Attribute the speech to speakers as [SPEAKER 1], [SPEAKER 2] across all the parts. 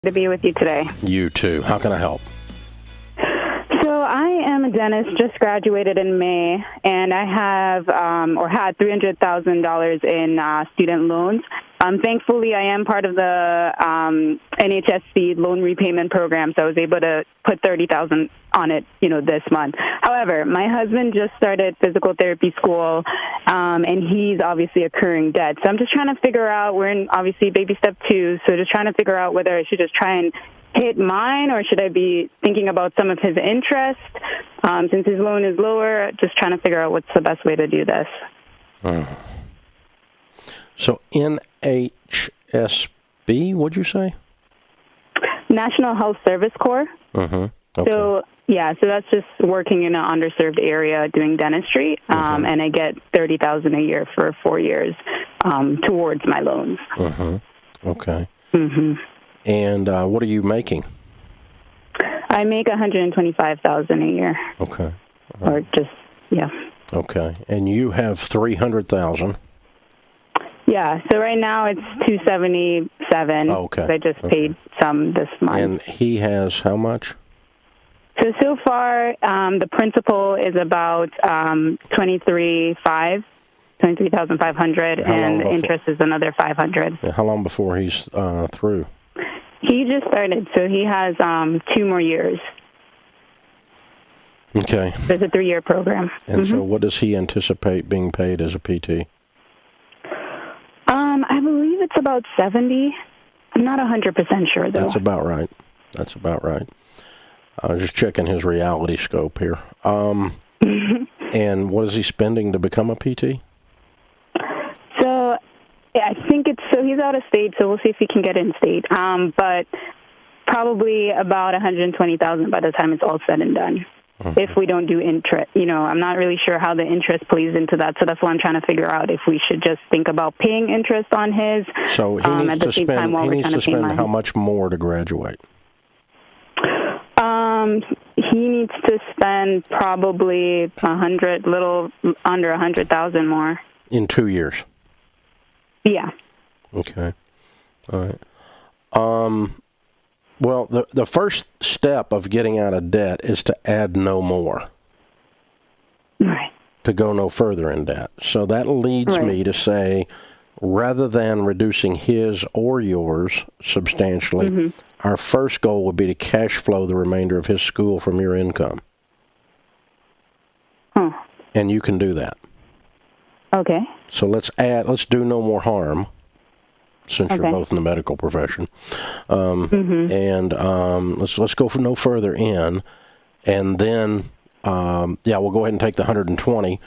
[SPEAKER 1] To be with you today.
[SPEAKER 2] You too. How can I help?
[SPEAKER 1] So I am a dentist, just graduated in May, and I have had $300,000 in student loans. Thankfully, I am part of the NHSC loan repayment program, so I was able to put $30,000 on it, this month. However, my husband just started physical therapy school, and he's obviously accruing debt. So I'm just trying to figure out, we're in obviously baby step 2, so just trying to figure out whether I should just try and hit mine or should I be thinking about some of his interest since his loan is lower, just trying to figure out what's the best way to do this.
[SPEAKER 2] So NHSB, what'd you say?
[SPEAKER 1] National Health Service Corps.
[SPEAKER 2] Mm-hmm. Okay.
[SPEAKER 1] So that's just working in an underserved area doing dentistry, and I get $30,000 a year for 4 years towards my loans.
[SPEAKER 2] Mm-hmm. Okay.
[SPEAKER 1] Mm-hmm.
[SPEAKER 2] And what are you making?
[SPEAKER 1] I make $125,000 a year.
[SPEAKER 2] Okay.
[SPEAKER 1] Or just, yeah.
[SPEAKER 2] Okay. And you have $300,000.
[SPEAKER 1] Yeah. So right now it's $277.
[SPEAKER 2] Oh, okay.
[SPEAKER 1] I just paid some this month.
[SPEAKER 2] And he has how much?
[SPEAKER 1] So far, the principal is about $23,500, and interest is another $500.
[SPEAKER 2] How long before he's through?
[SPEAKER 1] He just started, so he has 2 more years.
[SPEAKER 2] Okay.
[SPEAKER 1] There's a 3-year program.
[SPEAKER 2] And so what does he anticipate being paid as a PT?
[SPEAKER 1] I believe it's about 70. I'm not 100% sure, though.
[SPEAKER 2] That's about right. I was just checking his reality scope here. And what is he spending to become a PT?
[SPEAKER 1] So, I think he's out of state, so we'll see if he can get in state. But probably about $120,000 by the time it's all said and done. If we don't do interest, I'm not really sure how the interest plays into that. So that's why I'm trying to figure out if we should just think about paying interest on his.
[SPEAKER 2] So he needs to spend. He needs to spend how much more to graduate?
[SPEAKER 1] He needs to spend probably little under $100,000 more
[SPEAKER 2] in 2 years.
[SPEAKER 1] Yeah.
[SPEAKER 2] Okay. All right. Well, the first step of getting out of debt is to add no more.
[SPEAKER 1] Right.
[SPEAKER 2] To go no further in debt. So that leads me to say, rather than reducing his or yours substantially, our first goal would be to cash flow the remainder of his school from your income. And you can do that.
[SPEAKER 1] Okay.
[SPEAKER 2] So let's do no more harm, since you're both in the medical profession. And let's go for no further in, and then we'll go ahead and take the 120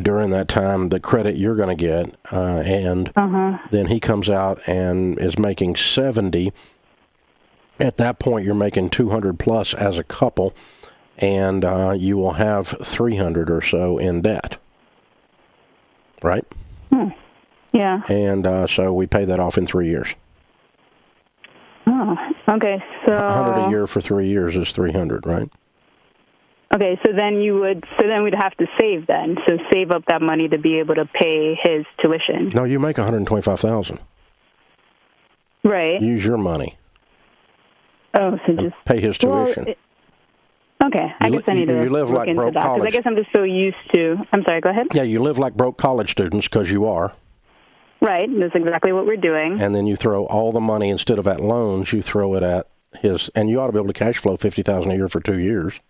[SPEAKER 2] during that time, the credit you're going to get, and then he comes out and is making 70. At that point, you're making 200 plus as a couple, and you will have 300 or so in debt. Right?
[SPEAKER 1] Yeah.
[SPEAKER 2] And so we pay that off in 3 years.
[SPEAKER 1] Oh, okay. So
[SPEAKER 2] 100 a year for 3 years is 300, right?
[SPEAKER 1] Okay, so then we'd have to save then. So save up that money to be able to pay his tuition.
[SPEAKER 2] No, you make $125,000.
[SPEAKER 1] Right.
[SPEAKER 2] Use your money.
[SPEAKER 1] Oh, so just
[SPEAKER 2] pay his tuition.
[SPEAKER 1] Okay, I guess I need to
[SPEAKER 2] look
[SPEAKER 1] like into that, because I guess I'm just so used to... I'm sorry, go ahead.
[SPEAKER 2] Yeah, you live like broke college students, because you are.
[SPEAKER 1] Right, that's exactly what we're doing.
[SPEAKER 2] And then you throw all the money, instead of at loans, you throw it at his... And you ought to be able to cash flow $50,000 a year for 2 years.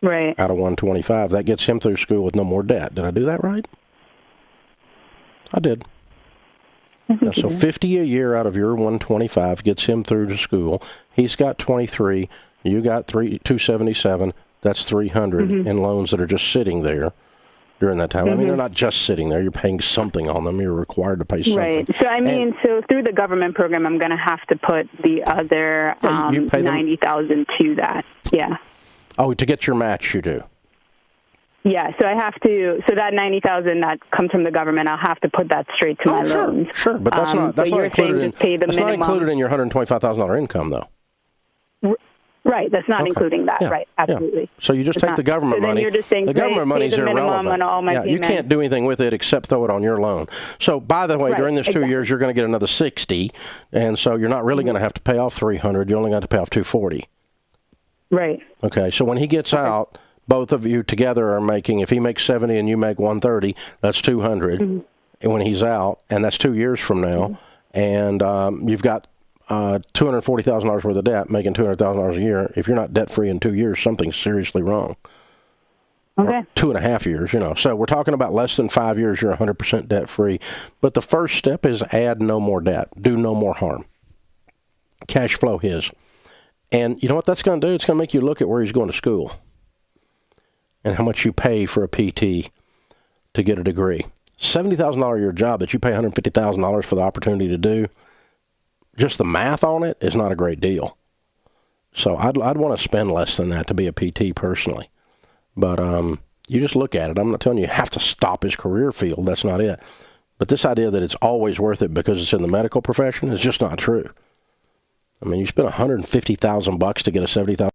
[SPEAKER 1] Right.
[SPEAKER 2] Out of 125. That gets him through school with no more debt. Did I do that right? I did. So 50 a year out of your 125 gets him through to school. He's got 23. You got 277. That's 300 in loans that are just sitting there during that time. I mean, they're not just sitting there. You're paying something on them. You're required to pay something.
[SPEAKER 1] Right. So so through the government program, I'm going to have to put the other $90,000 to that. Yeah.
[SPEAKER 2] Oh, to get your match, you do.
[SPEAKER 1] Yeah, so I have to. So that $90,000 that comes from the government, I'll have to put that straight to my loans.
[SPEAKER 2] Sure, but that's not included. That's not included in your $125,000 income, though.
[SPEAKER 1] Right, that's not
[SPEAKER 2] Okay.
[SPEAKER 1] including that.
[SPEAKER 2] Yeah.
[SPEAKER 1] Right, absolutely.
[SPEAKER 2] Yeah. So you just take the government money.
[SPEAKER 1] You're just saying,
[SPEAKER 2] the government money is irrelevant.
[SPEAKER 1] On all my
[SPEAKER 2] you
[SPEAKER 1] payments.
[SPEAKER 2] can't do anything with it except throw it on your loan. So by the way,
[SPEAKER 1] Right,
[SPEAKER 2] during this 2 years, you're going to get another 60, and so you're not really going to have to pay off 300. You're only going to pay off 240.
[SPEAKER 1] Right.
[SPEAKER 2] Okay. So when he gets out, both of you together are making. If he makes 70 and you make 130, that's 200. And when he's out, and that's 2 years from now, and you've got $240,000 worth of debt, making $200,000 a year. If you're not debt free in 2 years, something's seriously wrong.
[SPEAKER 1] Okay.
[SPEAKER 2] Or 2.5 years, So we're talking about less than 5 years. You're 100% debt free. But the first step is add no more debt. Do no more harm. Cash flow his. And you know what that's going to do? It's going to make you look at where he's going to school and how much you pay for a PT to get a degree. $70,000 a year job that you pay $150,000 for the opportunity to do. Just the math on it is not a great deal. So I'd want to spend less than that to be a PT personally. But you just look at it. I'm not telling you have to stop his career field. That's not it. But this idea that it's always worth it because it's in the medical profession is just not true. I mean, you spend $150,000 to get a $70,000